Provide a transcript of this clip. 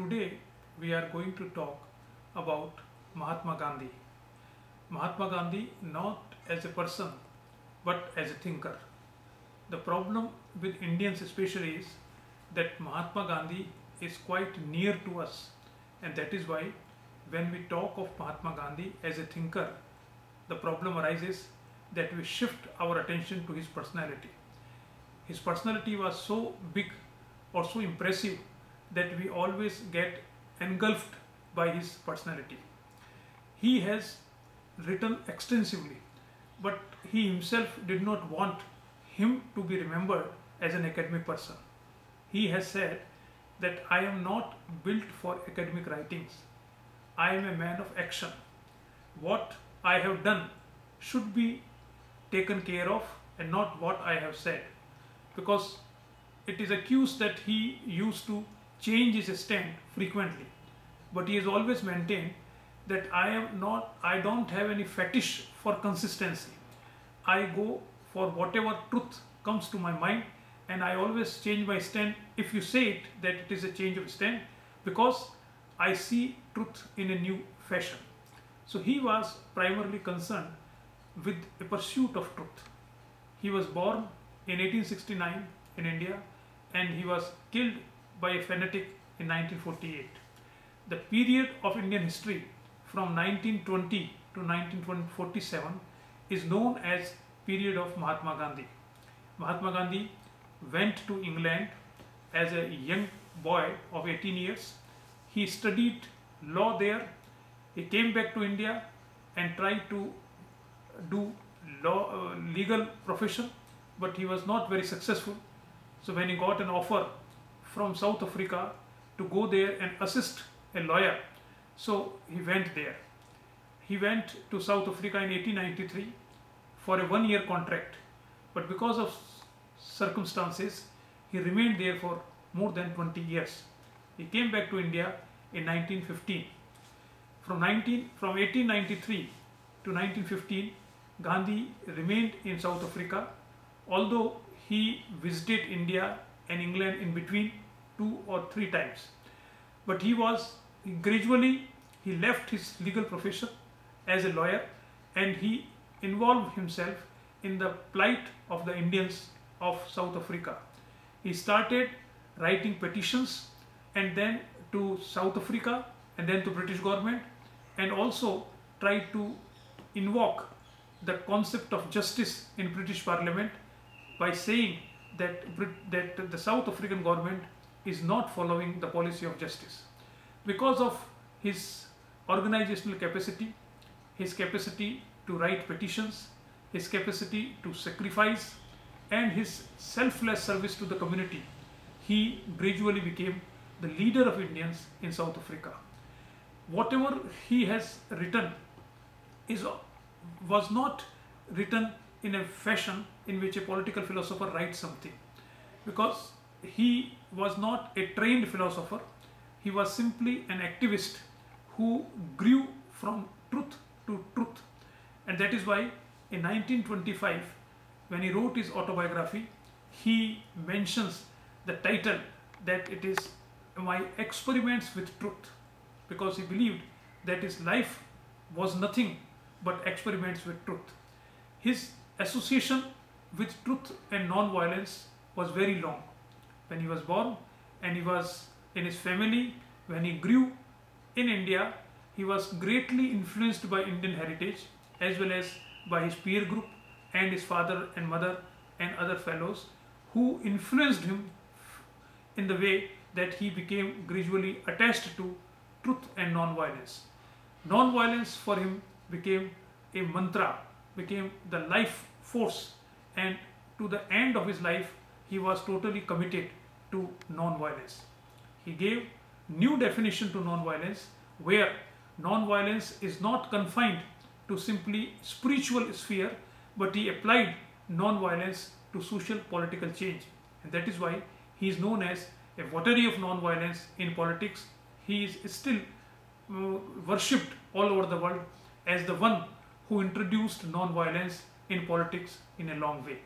Today we are going to talk about Mahatma Gandhi. Mahatma Gandhi not as a person but as a thinker. The problem with Indians especially is that Mahatma Gandhi is quite near to us, and that is why when we talk of Mahatma Gandhi as a thinker, the problem arises that we shift our attention to his personality. His personality was so big or so impressive that we always get engulfed by his personality. He has written extensively, but he himself did not want him to be remembered as an academic person. He has said that I am not built for academic writings. I am a man of action. What I have done should be taken care of and not what I have said, because it is accused that he used to change his stand frequently, but he has always maintained that I don't have any fetish for consistency. I go for whatever truth comes to my mind, and I always change my stand if you say it that it is a change of stand, because I see truth in a new fashion. So he was primarily concerned with a pursuit of truth. He was born in 1869 in India, and he was killed by a fanatic in 1948. The period of Indian history from 1920 to 1947 is known as period of Mahatma Gandhi. Mahatma Gandhi went to England as a young boy of 18 years. He studied law there. He came back to India and tried to do legal profession, but he was not very successful. So when he got an offer from South Africa to go there and assist a lawyer, so he went there. He went to South Africa in 1893 for a one-year contract, but because of circumstances, he remained there for more than 20 years. He came back to India in 1915. From 1893 to 1915, Gandhi remained in South Africa, although he visited India and England in between 2 or 3 times. But he gradually left his legal profession as a lawyer, and he involved himself in the plight of the Indians of South Africa. He started writing petitions, and then to South Africa, and then to British government, and also tried to invoke the concept of justice in British Parliament by saying that the South African government is not following the policy of justice. Because of his organizational capacity, his capacity to write petitions, his capacity to sacrifice, and his selfless service to the community, he gradually became the leader of Indians in South Africa. Whatever he has written was not written in a fashion in which a political philosopher writes something, because he was not a trained philosopher. He was simply an activist who grew from truth to truth, and that is why in 1925, when he wrote his autobiography, he mentions the title that it is My Experiments with Truth, because he believed that his life was nothing but experiments with truth. His association with truth and non-violence was very long. When he was born and he was in his family, when he grew in India, he was greatly influenced by Indian heritage as well as by his peer group and his father and mother and other fellows who influenced him in the way that he became gradually attached to truth and non-violence. Non-violence for him became a mantra, became the life force, and to the end of his life he was totally committed to non-violence. He gave new definition to non-violence, where non-violence is not confined to simply spiritual sphere, but he applied non-violence to social political change, and that is why he is known as a votary of non-violence in politics. He is still worshipped all over the world as the one who introduced non-violence in politics in a long way.